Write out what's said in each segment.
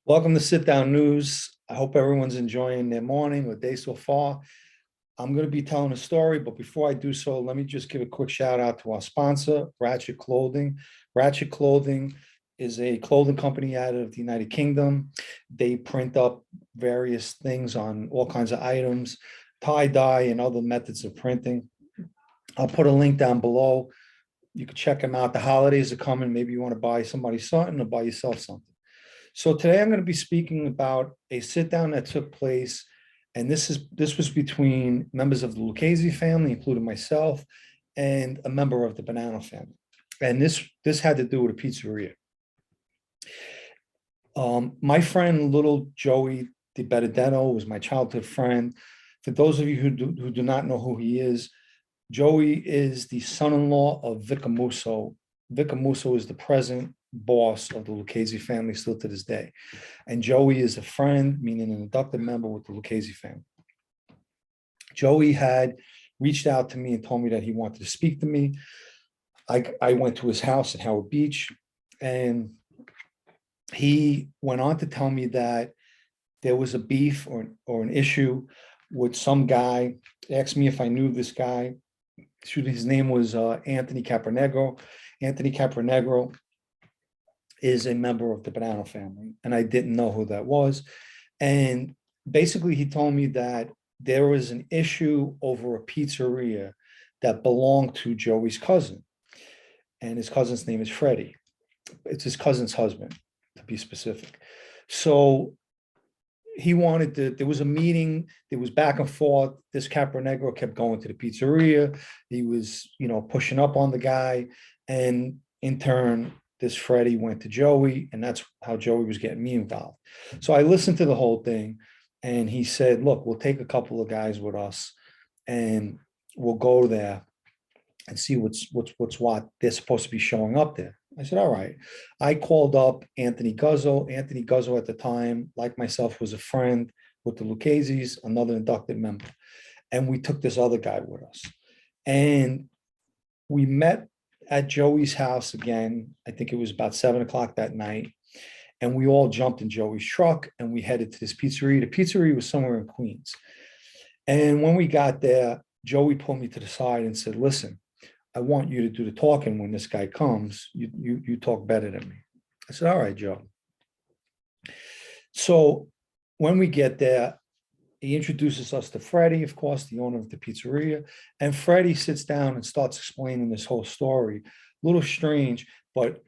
Welcome to Sit Down News. I hope everyone's enjoying their morning or day so far. I'm going to be telling a story, but before I do so, let me just give a quick shout out to our sponsor, Ratchet Clothing. Ratchet Clothing is a clothing company out of the United Kingdom. They print up various things on all kinds of items, tie-dye and other methods of printing. I'll put a link down below. You can check them out. The holidays are coming. Maybe you want to buy somebody something or buy yourself something. So today I'm going to be speaking about a sit down that took place, and this was between members of the Lucchese family, including myself, and a member of the Bonnano family. And this had to do with a pizzeria. My friend, little Joey Di Benedetto, was my childhood friend. For those of you who do not know who he is, Joey is the son-in-law of Vicar Musso. Vicar Musso is the present boss of the Lucchese family still to this day. And Joey is a friend, meaning an inducted member with the Lucchese family. Joey had reached out to me and told me that he wanted to speak to me. I went to his house in Howard Beach, and he went on to tell me that there was a beef or an issue with some guy. He asked me if I knew this guy. His name was Anthony Capernegro. Anthony Capernegro is a member of the Bonnano family, and I didn't know who that was. And basically, he told me that there was an issue over a pizzeria that belonged to Joey's cousin, and his cousin's name is Freddie. It's his cousin's husband, to be specific. So he wanted to, there was a meeting, there was back and forth. This Capernegro kept going to the pizzeria. He was, pushing up on the guy. And in turn, this Freddie went to Joey, and that's how Joey was getting me involved. So I listened to the whole thing, and he said, look, we'll take a couple of guys with us, and we'll go there and see what's what. They're supposed to be showing up there. I said, all right. I called up Anthony Guzzo. Anthony Guzzo at the time, like myself, was a friend with the Lucchese's, another inducted member. And we took this other guy with us. And we met at Joey's house again. I think it was about 7 o'clock that night. And we all jumped in Joey's truck and we headed to this pizzeria. The pizzeria was somewhere in Queens. And when we got there, Joey pulled me to the side and said, listen, I want you to do the talking when this guy comes. You talk better than me. I said, all right, Joe. So when we get there, he introduces us to Freddie, of course, the owner of the pizzeria. And Freddie sits down and starts explaining this whole story. A little strange, but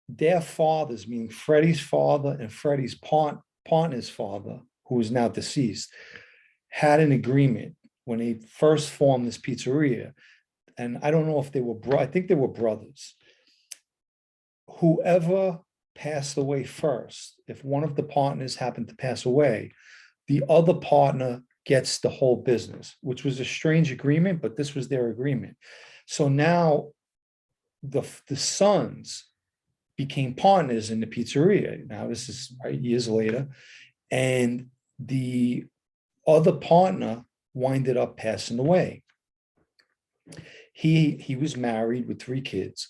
their fathers, meaning Freddie's father and Freddie's partner's father, who is now deceased, had an agreement when they first formed this pizzeria. And I don't know if they were, I think they were brothers. Whoever passed away first, if one of the partners happened to pass away, the other partner gets the whole business, which was a strange agreement, but this was their agreement. So now the sons became partners in the pizzeria. Now this is years later. And the other partner winded up passing away. He was married with 3 kids,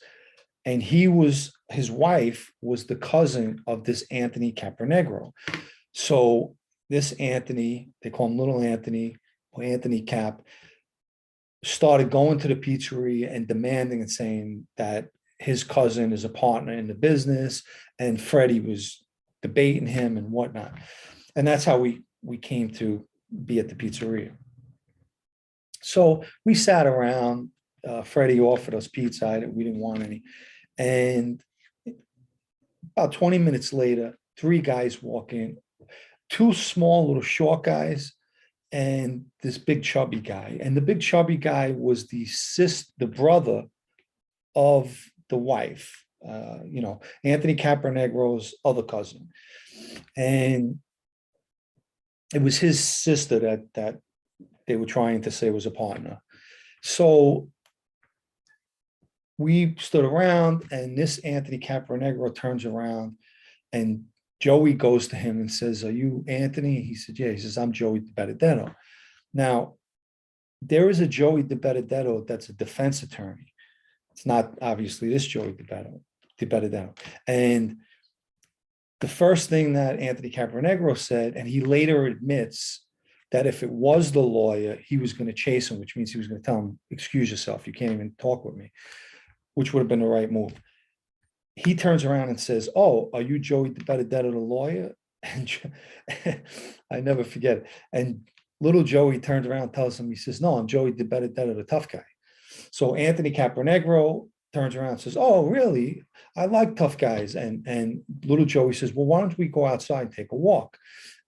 and his wife was the cousin of this Anthony Capernegro. So this Anthony, they call him Little Anthony, or Anthony Cap, started going to the pizzeria and demanding and saying that his cousin is a partner in the business, and Freddie was debating him and whatnot. And that's how we came to be at the pizzeria. So we sat around. Freddie offered us pizza. We didn't want any. And about 20 minutes later, 3 guys walk in, 2 small little short guys and this big chubby guy. And the big chubby guy was the brother of the wife, Anthony Capernegro's other cousin. And it was his sister that they were trying to say was a partner. So we stood around, and this Anthony Capernegro turns around, and Joey goes to him and says, are you Anthony? He said, yeah. He says, I'm Joey Di Benedetto. Now, there is a Joey Di Benedetto that's a defense attorney. It's not obviously this Joey Di Benedetto. And The first thing that Anthony Capronegro said, and he later admits that if it was the lawyer, he was going to chase him, which means he was going to tell him, excuse yourself, you can't even talk with me, which would have been the right move. He turns around and says, oh, are you Joey DiBenedetto, the lawyer? And I never forget it. And little Joey turns around and tells him, he says, no, I'm Joey DiBenedetto, the tough guy. So Anthony Capronegro turns around and says, oh, really? I like tough guys. And little Joey says, well, why don't we go outside and take a walk?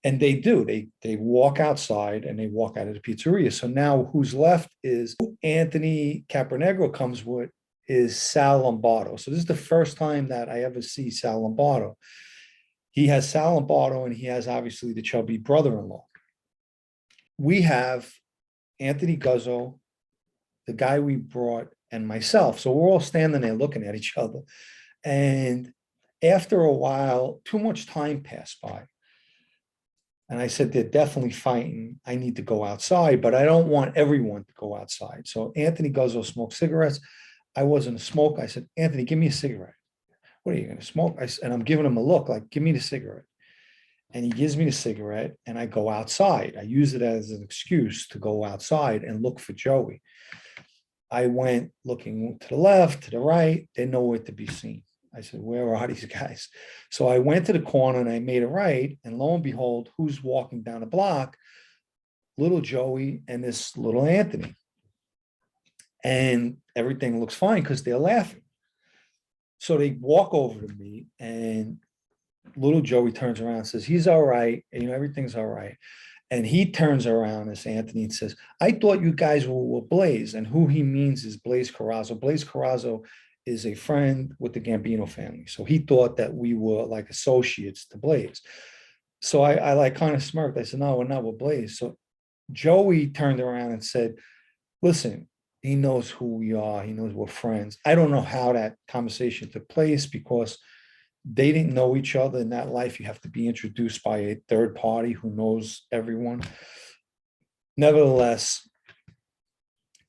And they do. They walk outside and they walk out of the pizzeria. So now who's left is Anthony Capronegro comes with is Sal Lombardo. So this is the first time that I ever see Sal Lombardo. He has Sal Lombardo and he has obviously the chubby brother-in-law. We have Anthony Guzzo, the guy we brought, and myself. So we're all standing there looking at each other. And after a while, too much time passed by. And I said, they're definitely fighting. I need to go outside, but I don't want everyone to go outside. So Anthony Guzzo smoked cigarettes. I wasn't a smoker. I said, Anthony, give me a cigarette. What are you going to smoke? And I'm giving him a look like, give me the cigarette. And he gives me the cigarette and I go outside. I use it as an excuse to go outside and look for Joey. I went looking to the left, to the right, they're nowhere to be seen. I said, where are these guys? So I went to the corner and I made a right. And lo and behold, who's walking down the block? Little Joey and this little Anthony. And everything looks fine because they're laughing. So they walk over to me and little Joey turns around and says, he's all right. You know, everything's all right. And he turns around as Anthony and says, I thought you guys were Blaze. And who he means is Blaze Carrazzo. Blaze Carrazzo is a friend with the Gambino family. So he thought that we were like associates to Blaze. So I like kind of smirked. I said, no, we're not with Blaze. So Joey turned around and said, listen, he knows who we are. He knows we're friends. I don't know how that conversation took place because they didn't know each other. In that life, you have to be introduced by a third party who knows everyone. Nevertheless,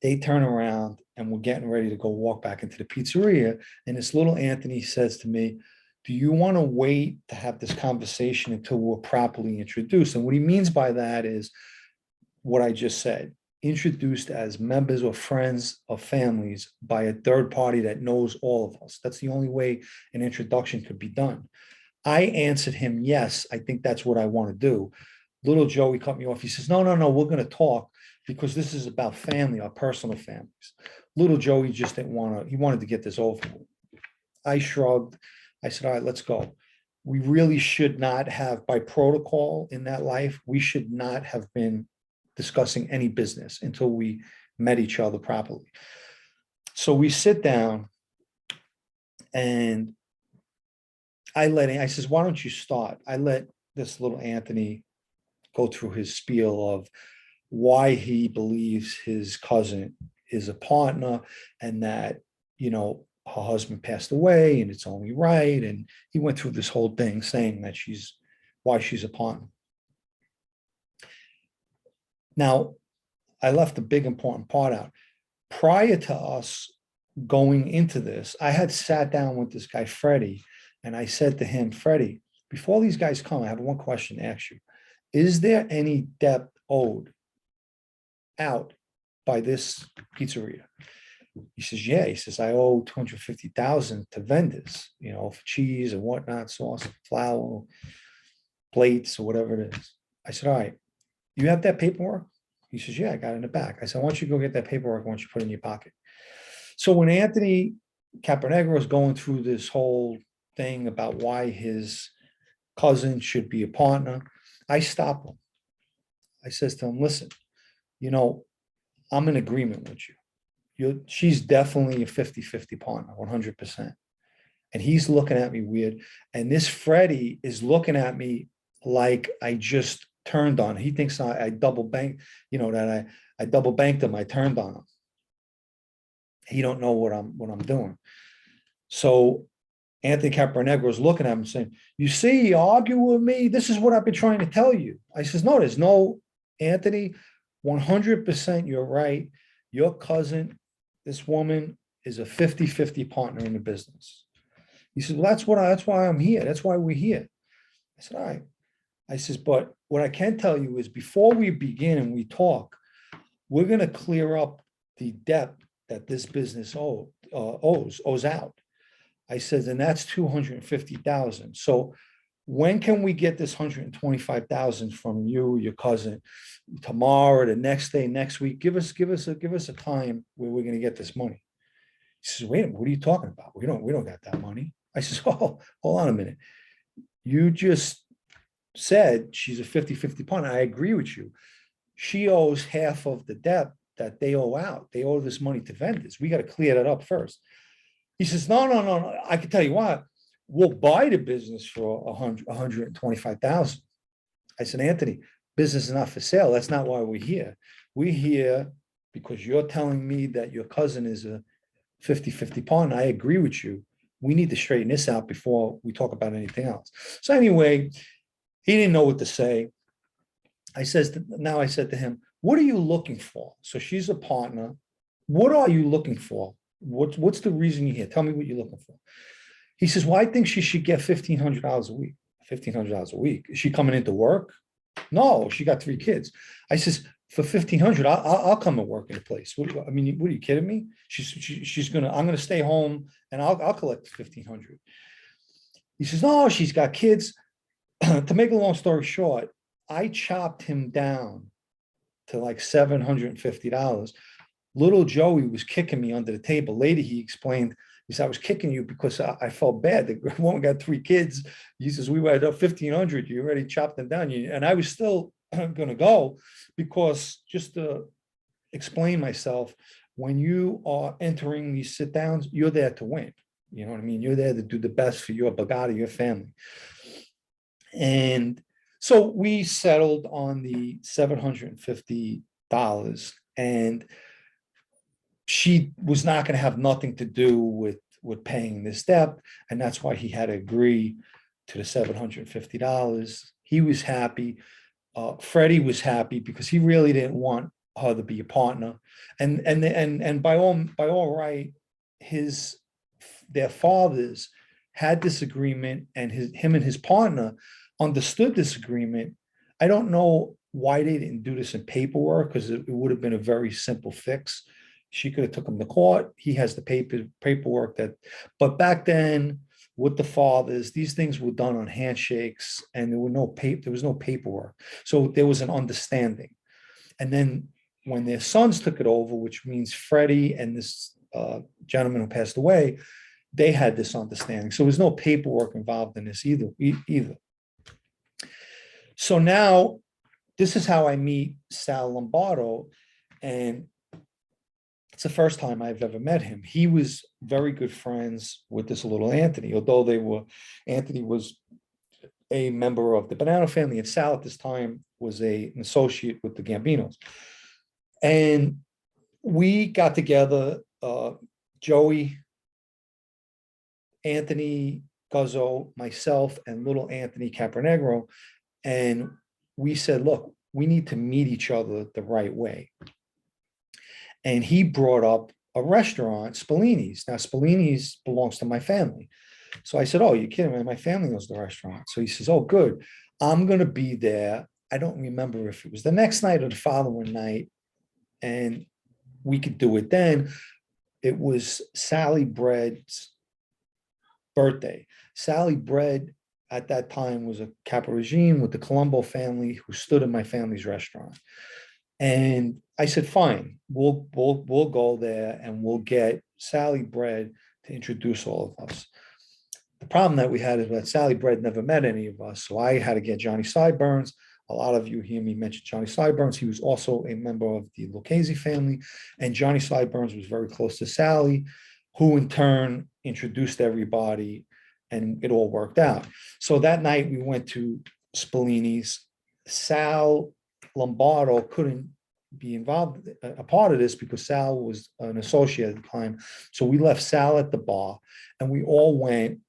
they turn around and we're getting ready to go walk back into the pizzeria. And this little Anthony says to me, do you want to wait to have this conversation until we're properly introduced? And what he means by that is what I just said, introduced as members or friends of families by a third party that knows all of us. That's the only way an introduction could be done. I answered him, yes, I think that's what I want to do. Little Joey cut me off. He says, no, we're going to talk because this is about family, our personal families. Little Joey just didn't want to, he wanted to get this over with. I shrugged. I said, all right, let's go. We really should not have, by protocol in that life, we should not have been discussing any business until we met each other properly. So we sit down and I says, why don't you start? I let this little Anthony go through his spiel of why he believes his cousin is a partner and that, you know, her husband passed away and it's only right. And he went through this whole thing saying that why she's a partner. Now, I left a big important part out. Prior to us going into this, I had sat down with this guy, Freddie, and I said to him, Freddie, before these guys come, I have one question to ask you. Is there any debt owed out by this pizzeria? He says, yeah. He says, I owe $250,000 to vendors, you know, for cheese and whatnot, sauce, flour, plates, or whatever it is. I said, all right, you have that paperwork? He says, yeah, I got it in the back. I said, why don't you go get that paperwork? Why don't you put it in your pocket? So when Anthony Capronegro is going through this whole thing about why his cousin should be a partner, I stop him. I says to him, listen, you know, I'm in agreement with you. She's definitely a 50-50 partner, 100%. And he's looking at me weird. And this Freddie is looking at me like I just turned on. He thinks I double banked, you know, that I double banked him. I turned on him. He don't know what I'm doing. So Anthony Capronegro is looking at him saying, you see, you argue with me. This is what I've been trying to tell you. I says, no, there's no, Anthony, 100% you're right. Your cousin, this woman, is a 50-50 partner in the business. He said, well, that's why I'm here. That's why we're here. said, all right. I says, but what I can tell you is before we begin and we talk, we're going to clear up the debt that this business owes out. I said, and that's 250,000. So when can we get this 125,000 from you, your cousin, tomorrow, the next day, next week? Give us a time where we're going to get this money. He says, wait a minute, what are you talking about? We don't got that money. I says, oh, hold on a minute. You just said she's a 50-50 partner. I agree with you. She owes half of the debt that they owe out. They owe this money to vendors. We got to clear that up first. He says, no. I can tell you what, we'll buy the business for 125,000. I said, Anthony, business is not for sale. That's not why we're here. We're here because you're telling me that your cousin is a 50-50 partner. I agree with you. We need to straighten this out before we talk about anything else. So anyway, he didn't know what to say. Now I said to him, what are you looking for? So she's a partner. What are you looking for? What's the reason you're here? Tell me what you're looking for. He says, well, I think she should get $1,500 a week. $1,500 a week. Is she coming into work? No, she got 3 kids. I says, for $1,500, I'll come and work in a place. What are you kidding me? I'm gonna stay home and I'll collect $1,500. He says, no, she's got kids. To make a long story short, I chopped him down to like $750. Little Joey was kicking me under the table. Later, he explained, he said, I was kicking you because I felt bad. The woman got 3 kids. He says, we were at 1,500. You already chopped them down. And I was still going to go because just to explain myself, when you are entering these sit downs, you're there to win. You know what I mean? You're there to do the best for your bagada, your family. And so we settled on the $750, and she was not going to have nothing to do with paying this debt. And that's why he had to agree to the $750. He was happy. Freddie was happy because he really didn't want her to be a partner. And by all right, their fathers had this agreement, and him and his partner understood this agreement. I don't know why they didn't do this in paperwork, because it would have been a very simple fix. She could have took him to court. He has the paperwork but back then with the fathers, these things were done on handshakes, and there was no paperwork. So there was an understanding. And then when their sons took it over, which means Freddie and this gentleman who passed away, they had this understanding. So there's no paperwork involved in this either. So now this is how I meet Sal Lombardo, and it's the first time I've ever met him. He was very good friends with this little Anthony, although Anthony was a member of the Bonnano family, and Sal at this time was an associate with the Gambinos. And we got together, Joey, Anthony Guzzo, myself, and little Anthony Capernegro, and we said, look, we need to meet each other the right way. And he brought up a restaurant, Spallini's. Now, Spallini's belongs to my family. So I said, oh, you're kidding me? My family knows the restaurant. So he says, oh, good. I'm going to be there. I don't remember if it was the next night or the following night, and we could do it then. It was Sally Bread's birthday. Sally Bread at that time was a Caporegime with the Colombo family who stood in my family's restaurant. And I said, fine, we'll go there and we'll get Sally Bread to introduce all of us. The problem that we had is that Sally Bread never met any of us. So I had to get Johnny Sideburns. A lot of you hear me mention Johnny Sideburns. He was also a member of the Lucchese family. And Johnny Sideburns was very close to Sally, who in turn introduced everybody, and it all worked out. So that night we went to Spallini's. Sal Lombardo couldn't be involved, a part of this, because Sal was an associate at the time. So we left Sal at the bar, and we all went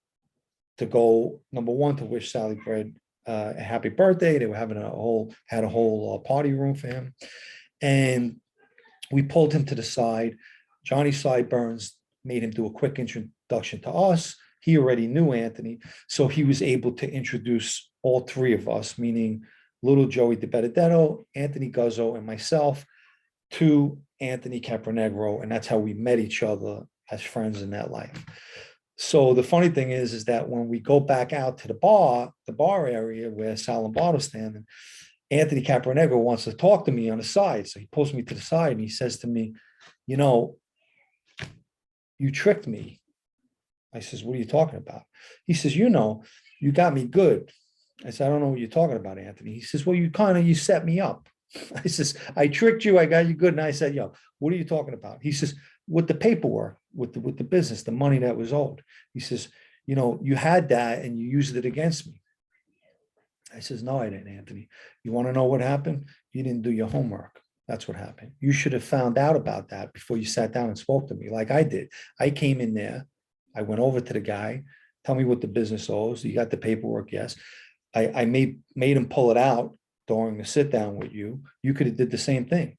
to go, number one, to wish Sally Bread a happy birthday. They were having a whole party room for him. And we pulled him to the side. Johnny Sideburns made him do a quick introduction to us. He already knew Anthony, so he was able to introduce all three of us, meaning little Joey DiBenedetto, Anthony Guzzo, and myself, to Anthony Capronegro, and that's how we met each other as friends in that life. So the funny thing is that when we go back out to the bar area where Sal Lombardo's standing, Anthony Capronegro wants to talk to me on the side. So he pulls me to the side and he says to me, you know, you tricked me. I says, what are you talking about? He says, you know, you got me good. I said, I don't know what you're talking about, Anthony. He says, well, you set me up. I says, I tricked you. I got you good. And I said, yo, what are you talking about? He says, with the paperwork, with the business, the money that was owed. He says, you know, you had that and you used it against me. I says, no, I didn't, Anthony. You want to know what happened? You didn't do your homework. That's what happened. You should have found out about that before you sat down and spoke to me like I did. I came in there. I went over to the guy. Tell me what the business owes. You got the paperwork? Yes. I made him pull it out during the sit down with you. You could have did the same thing.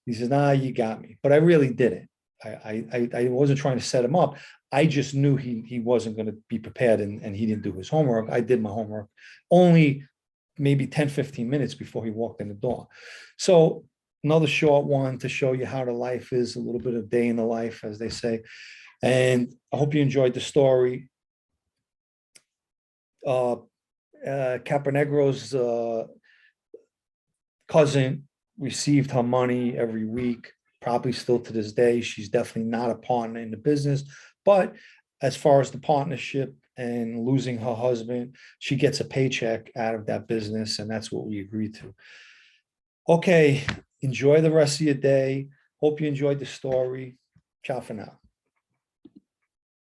He says, nah, you got me. But I really didn't. I wasn't trying to set him up. I just knew he wasn't going to be prepared and he didn't do his homework. I did my homework only maybe 10, 15 minutes before he walked in the door. So another short one to show you how the life is, a little bit of day in the life, as they say. And I hope you enjoyed the story. Caponegro's cousin received her money every week, probably still to this day. She's definitely not a partner in the business, but as far as the partnership and losing her husband, she gets a paycheck out of that business, and that's what we agreed to. Okay, enjoy the rest of your day. Hope you enjoyed the story. Ciao for now.